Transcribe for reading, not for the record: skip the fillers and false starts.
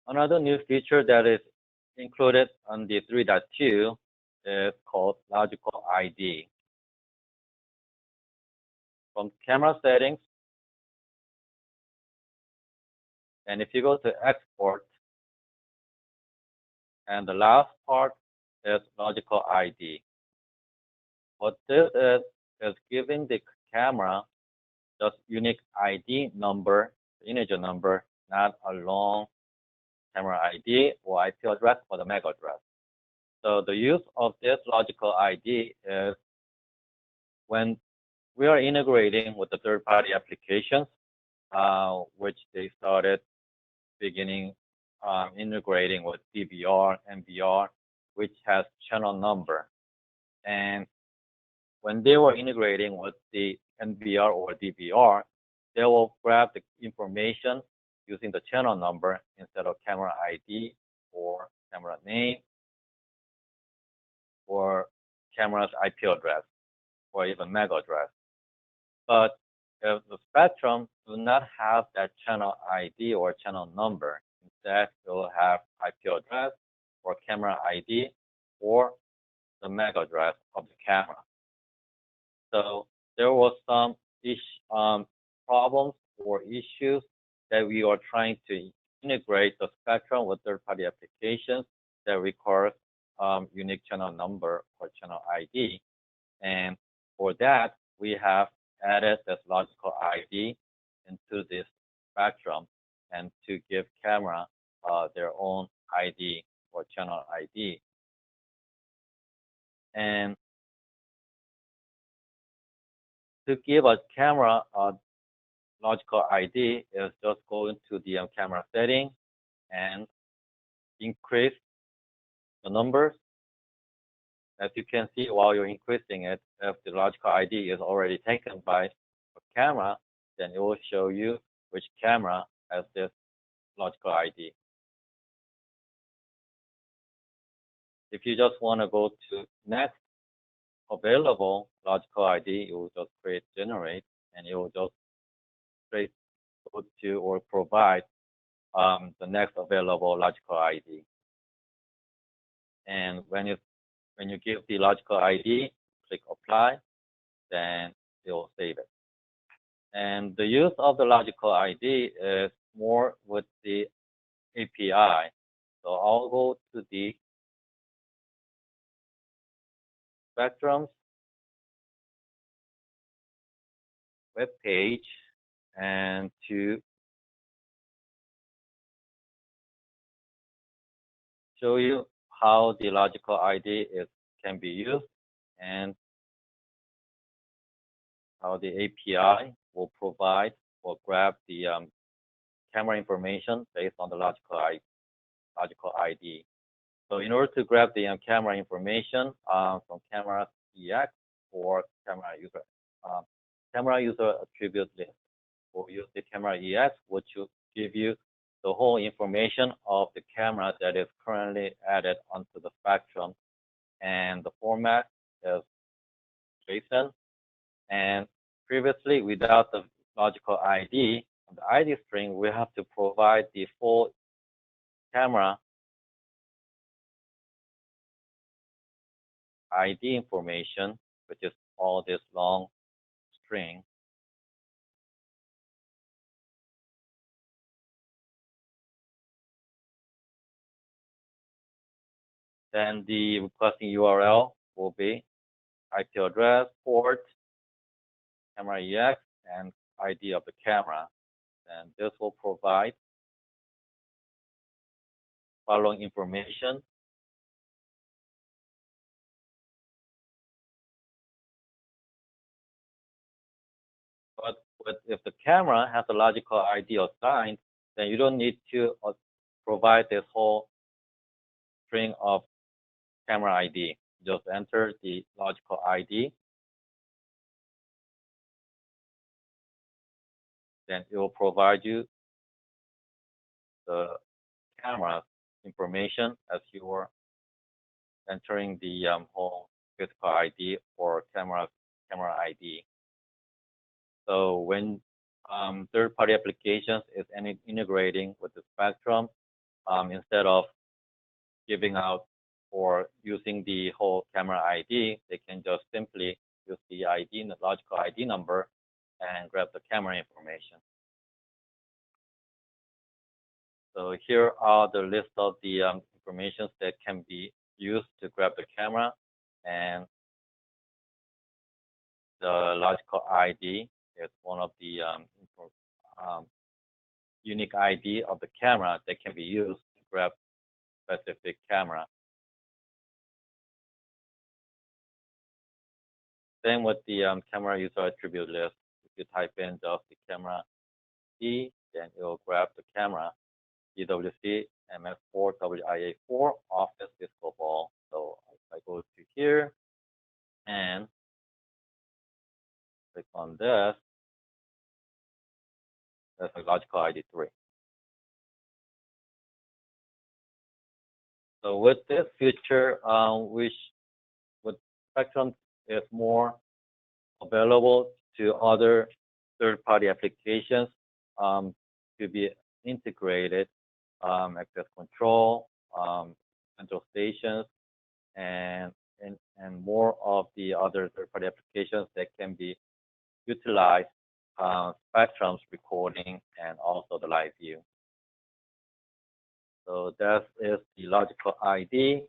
Another new feature that is included on the 3.2 is called logical ID. From camera settings, and if you go to export, and the last part is logical ID. What this is giving the camera just unique ID number, integer number, not a long camera ID or IP address or the MAC address. So the use of this logical ID is when we are integrating with the third-party applications, which they started beginning integrating with DVR, MVR, which has channel number. And when they were integrating with the NVR or DVR, they will grab the information using the channel number instead of camera ID or camera name or camera's IP address or even MAC address. But if the Spectrum do not have that channel ID or channel number, instead it will have IP address or camera ID or the MAC address of the camera. So there was some problems or issues that we are trying to integrate the Spectrum with third-party applications that requires unique channel number or channel ID. And for that, we have added this logical ID into this Spectrum and to give camera their own ID or channel ID. And to give a camera a logical ID is just go into the camera setting and increase the numbers. As you can see, while you're increasing it, if the logical ID is already taken by a camera, then it will show you which camera has this logical ID. If you just want to go to next available logical ID, you will just create generate, and it will just straight go to or provide the next available logical ID. And when you give the logical ID, click apply, then it will save it. And the use of the logical ID is more with the API. So I'll go to the Spectrum's web page and to show you how the logical ID can be used and how the API will provide or grab the camera information based on the logical ID. So in order to grab the camera information from camera EX or camera user attribute list, we'll use the camera EX, which will give you the whole information of the camera that is currently added onto the Spectrum, and the format is JSON. And previously, without the logical ID, on the ID string, we have to provide the full camera ID information, which is all this long string. Then the requesting URL will be IP address, port, camera EX, and ID of the camera. And this will provide following information. But if the camera has a logical ID assigned, then you don't need to provide this whole string of camera ID. Just enter the logical ID. Then it will provide you the camera information as you are entering the whole physical ID or camera ID. So when third-party applications is integrating with the Spectrum, instead of giving out or using the whole camera ID, they can just simply use the ID, the logical ID number, and grab the camera information. So here are the list of the information that can be used to grab the camera, and the logical ID is one of the um, unique ID of the camera that can be used to grab specific camera. Same with the camera user attribute list. If you type in just the camera D, then it will grab the camera DWC MS4 WIA4 office disco ball. So if I go to here and click on this, that's a logical ID 3. So with this feature, which with Spectrum is more available to other third-party applications to be integrated, access control, central stations, and, and more of the other third-party applications that can be utilized Spectrum's recording and also the live view. So that is the logical ID.